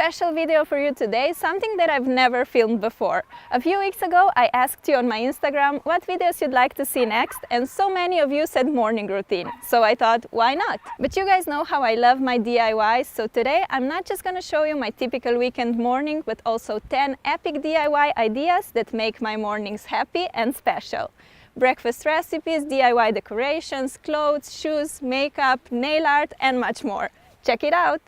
special video for you today, something that I've never filmed before. A few weeks ago I asked you on my Instagram what videos you'd like to see next, and so many of you said morning routine, so I thought, why not? But you guys know how I love my DIYs, so today I'm not just gonna show you my typical weekend morning, but also 10 epic DIY ideas that make my mornings happy and special. Breakfast recipes, DIY decorations, clothes, shoes, makeup, nail art, and much more. Check it out!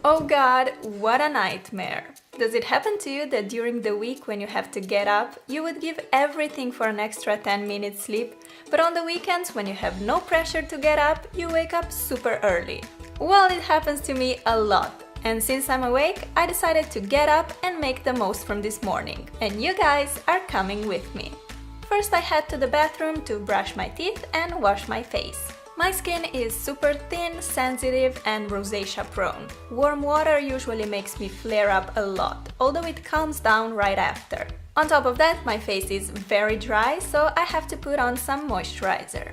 Oh god, what a nightmare! Does it happen to you that during the week when you have to get up, you would give everything for an extra 10 minutes sleep, but on the weekends when you have no pressure to get up, you wake up super early? Well, it happens to me a lot, and since I'm awake, I decided to get up and make the most from this morning, and you guys are coming with me. First I head to the bathroom to brush my teeth and wash my face. My skin is super thin, sensitive and rosacea prone. Warm water usually makes me flare up a lot, although it calms down right after. On top of that, my face is very dry, so I have to put on some moisturizer.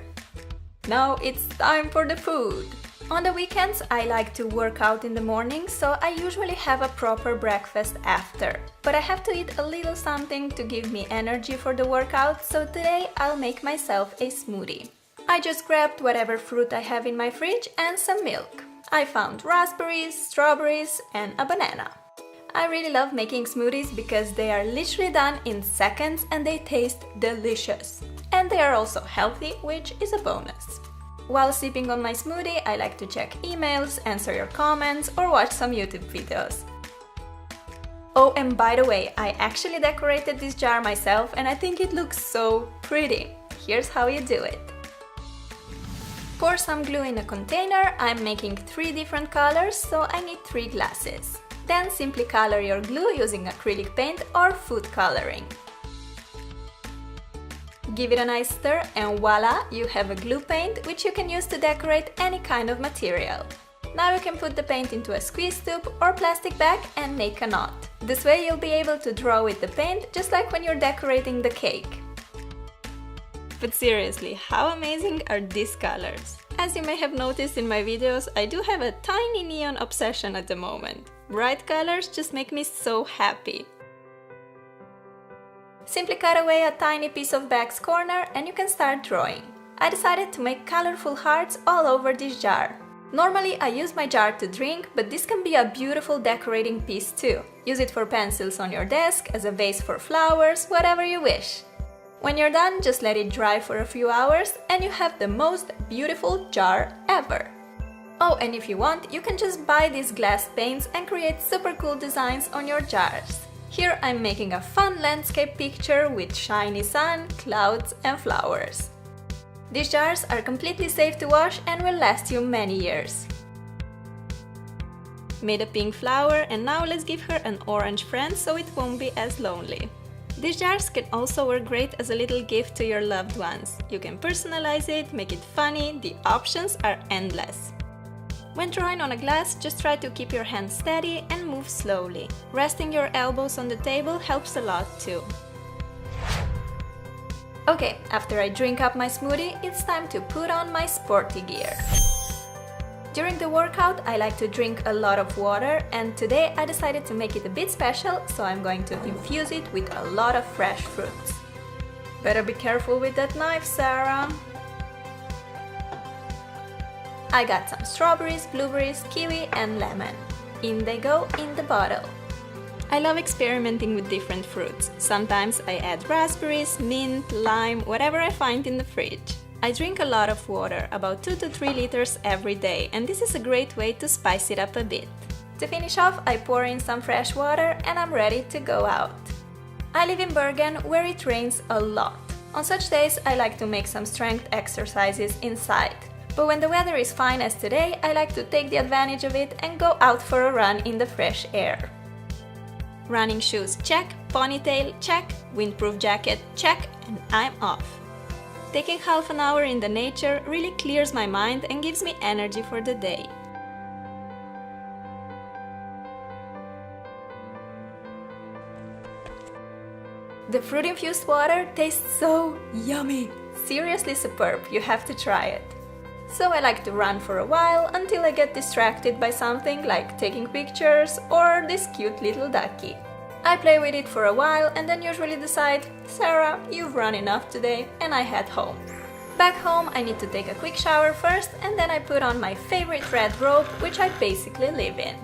Now it's time for the food! On the weekends, I like to work out in the morning, so I usually have a proper breakfast after. But I have to eat a little something to give me energy for the workout, so today I'll make myself a smoothie. I just grabbed whatever fruit I have in my fridge and some milk. I found raspberries, strawberries and a banana. I really love making smoothies because they are literally done in seconds and they taste delicious. And they are also healthy, which is a bonus. While sipping on my smoothie, I like to check emails, answer your comments or watch some YouTube videos. Oh, and by the way, I actually decorated this jar myself and I think it looks so pretty. Here's how you do it. Pour some glue in a container. I'm making 3 different colors, so I need 3 glasses. Then simply color your glue using acrylic paint or food coloring. Give it a nice stir and voila, you have a glue paint which you can use to decorate any kind of material. Now you can put the paint into a squeeze tube or plastic bag and make a knot. This way you'll be able to draw with the paint just like when you're decorating the cake. But seriously, how amazing are these colors? As you may have noticed in my videos, I do have a tiny neon obsession at the moment. Bright colors just make me so happy. Simply cut away a tiny piece of bag's corner and you can start drawing. I decided to make colorful hearts all over this jar. Normally I use my jar to drink, but this can be a beautiful decorating piece too. Use it for pencils on your desk, as a vase for flowers, whatever you wish. When you're done, just let it dry for a few hours and you have the most beautiful jar ever. Oh, and if you want, you can just buy these glass paints and create super cool designs on your jars. Here I'm making a fun landscape picture with shiny sun, clouds and flowers. These jars are completely safe to wash and will last you many years. Made a pink flower and now let's give her an orange friend so it won't be as lonely. These jars can also work great as a little gift to your loved ones. You can personalize it, make it funny, the options are endless. When drawing on a glass, just try to keep your hands steady and move slowly. Resting your elbows on the table helps a lot too. Okay, after I drink up my smoothie, it's time to put on my sporty gear. During the workout, I like to drink a lot of water, and today I decided to make it a bit special, so I'm going to infuse it with a lot of fresh fruits. Better be careful with that knife, Sarah! I got some strawberries, blueberries, kiwi and lemon. In they go in the bottle. I love experimenting with different fruits. Sometimes I add raspberries, mint, lime, whatever I find in the fridge. I drink a lot of water, about 2 to 3 liters every day, and this is a great way to spice it up a bit. To finish off, I pour in some fresh water and I'm ready to go out. I live in Bergen, where it rains a lot. On such days, I like to make some strength exercises inside. But when the weather is fine as today, I like to take the advantage of it and go out for a run in the fresh air. Running shoes, check. Ponytail, check. Windproof jacket, check. And I'm off. Taking half an hour in the nature really clears my mind and gives me energy for the day. The fruit-infused water tastes so yummy! Seriously superb, you have to try it. So I like to run for a while until I get distracted by something like taking pictures or this cute little ducky. I play with it for a while and then usually decide, Sarah, you've run enough today, and I head home. Back home I need to take a quick shower first and then I put on my favorite red robe, which I basically live in.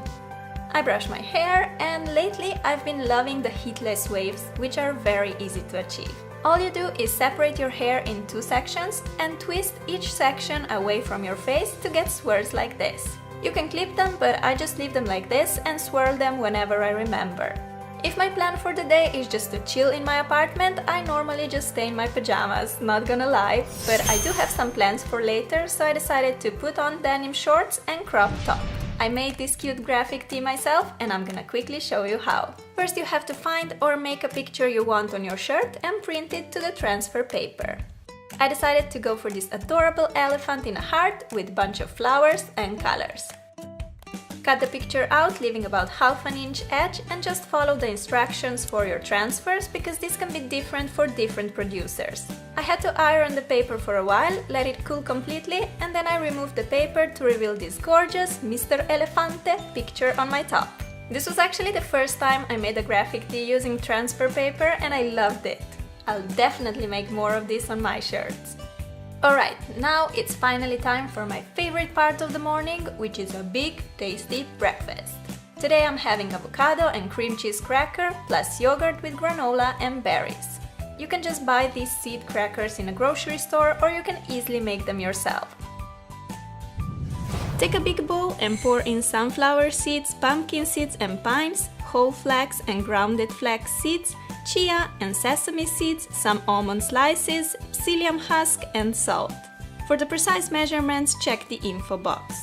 I brush my hair and lately I've been loving the heatless waves, which are very easy to achieve. All you do is separate your hair in 2 sections and twist each section away from your face to get swirls like this. You can clip them, but I just leave them like this and swirl them whenever I remember. If my plan for the day is just to chill in my apartment, I normally just stay in my pajamas, not gonna lie, but I do have some plans for later, so I decided to put on denim shorts and crop top. I made this cute graphic tee myself and I'm gonna quickly show you how. First you have to find or make a picture you want on your shirt and print it to the transfer paper. I decided to go for this adorable elephant in a heart with a bunch of flowers and colors. Cut the picture out, leaving about ½ inch edge, and just follow the instructions for your transfers because this can be different for different producers. I had to iron the paper for a while, let it cool completely, and then I removed the paper to reveal this gorgeous Mr. Elefante picture on my top. This was actually the first time I made a graphic tee using transfer paper and I loved it. I'll definitely make more of this on my shirts. Alright, now it's finally time for my favorite part of the morning, which is a big, tasty breakfast. Today I'm having avocado and cream cheese cracker plus yogurt with granola and berries. You can just buy these seed crackers in a grocery store or you can easily make them yourself. Take a big bowl and pour in sunflower seeds, pumpkin seeds and pines, whole flax and grounded flax seeds, chia and sesame seeds, some almond slices, psyllium husk and salt. For the precise measurements, check the info box.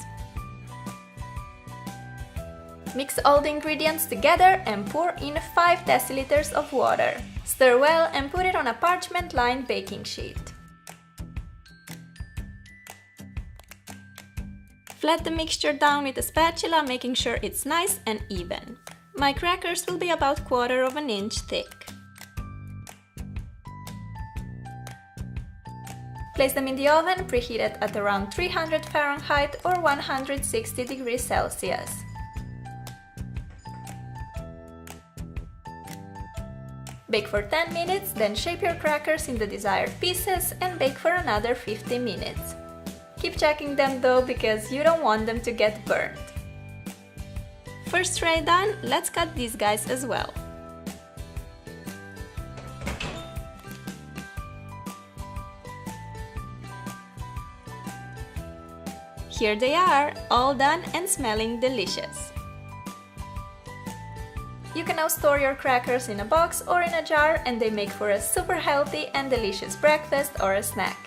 Mix all the ingredients together and pour in 5 deciliters of water. Stir well and put it on a parchment-lined baking sheet. Flat the mixture down with a spatula, making sure it's nice and even. My crackers will be about 1/4 inch thick. Place them in the oven, preheated at around 300 Fahrenheit or 160 degrees Celsius. Bake for 10 minutes, then shape your crackers in the desired pieces and bake for another 50 minutes. Keep checking them though, because you don't want them to get burnt. First tray done, let's cut these guys as well. Here they are, all done and smelling delicious. You can now store your crackers in a box or in a jar and they make for a super healthy and delicious breakfast or a snack.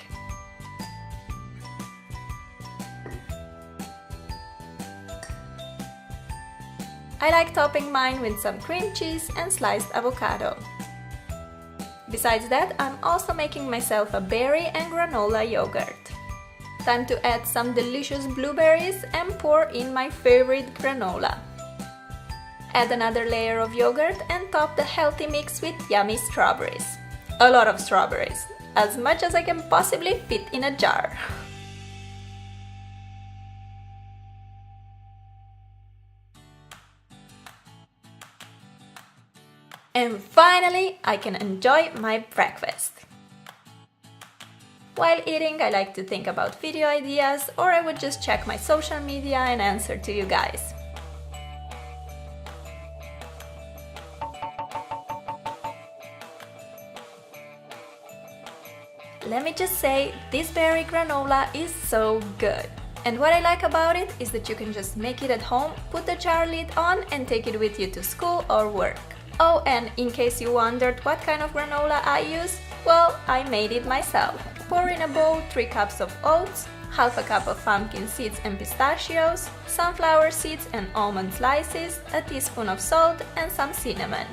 I like topping mine with some cream cheese and sliced avocado. Besides that, I'm also making myself a berry and granola yogurt. Time to add some delicious blueberries and pour in my favorite granola. Add another layer of yogurt and top the healthy mix with yummy strawberries. A lot of strawberries, as much as I can possibly fit in a jar. And finally, I can enjoy my breakfast. While eating, I like to think about video ideas, or I would just check my social media and answer to you guys. Let me just say, this berry granola is so good. And what I like about it is that you can just make it at home, put the jar lid on and take it with you to school or work. Oh, and in case you wondered what kind of granola I use, well, I made it myself. Pour in a bowl 3 cups of oats, ½ a cup of pumpkin seeds and pistachios, sunflower seeds and almond slices, a teaspoon of salt and some cinnamon.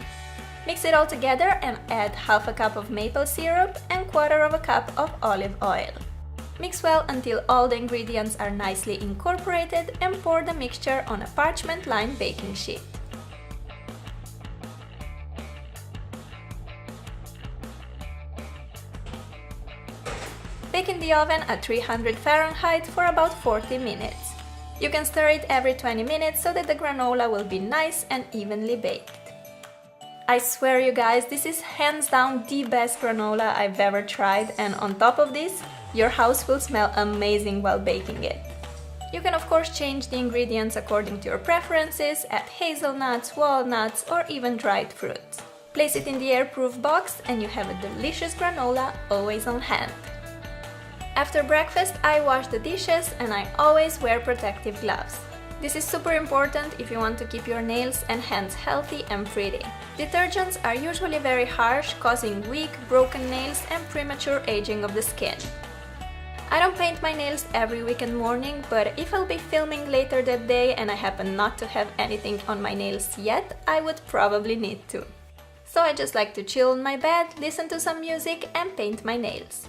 Mix it all together and add ½ a cup of maple syrup and 1/4 cup of olive oil. Mix well until all the ingredients are nicely incorporated and pour the mixture on a parchment-lined baking sheet. the oven at 300 Fahrenheit for about 40 minutes. You can stir it every 20 minutes so that the granola will be nice and evenly baked. I swear you guys, this is hands down the best granola I've ever tried, and on top of this, your house will smell amazing while baking it. You can of course change the ingredients according to your preferences, add hazelnuts, walnuts, or even dried fruits. Place it in the airproof box and you have a delicious granola always on hand. After breakfast, I wash the dishes and I always wear protective gloves. This is super important if you want to keep your nails and hands healthy and pretty. Detergents are usually very harsh, causing weak, broken nails and premature aging of the skin. I don't paint my nails every weekend morning, but if I'll be filming later that day and I happen not to have anything on my nails yet, I would probably need to. So I just like to chill on my bed, listen to some music and paint my nails.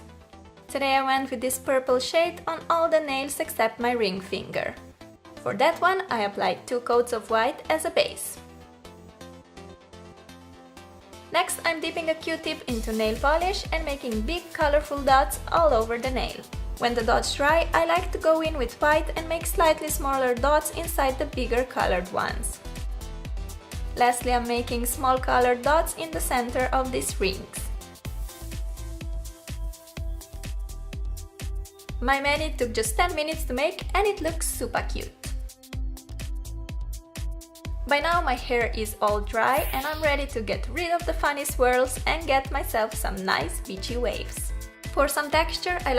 Today I went with this purple shade on all the nails except my ring finger. For that one, I applied 2 coats of white as a base. Next, I'm dipping a Q-tip into nail polish and making big colorful dots all over the nail. When the dots dry, I like to go in with white and make slightly smaller dots inside the bigger colored ones. Lastly, I'm making small colored dots in the center of these rings. My mani took just 10 minutes to make and it looks super cute. By now my hair is all dry and I'm ready to get rid of the funny swirls and get myself some nice beachy waves. For some texture, I like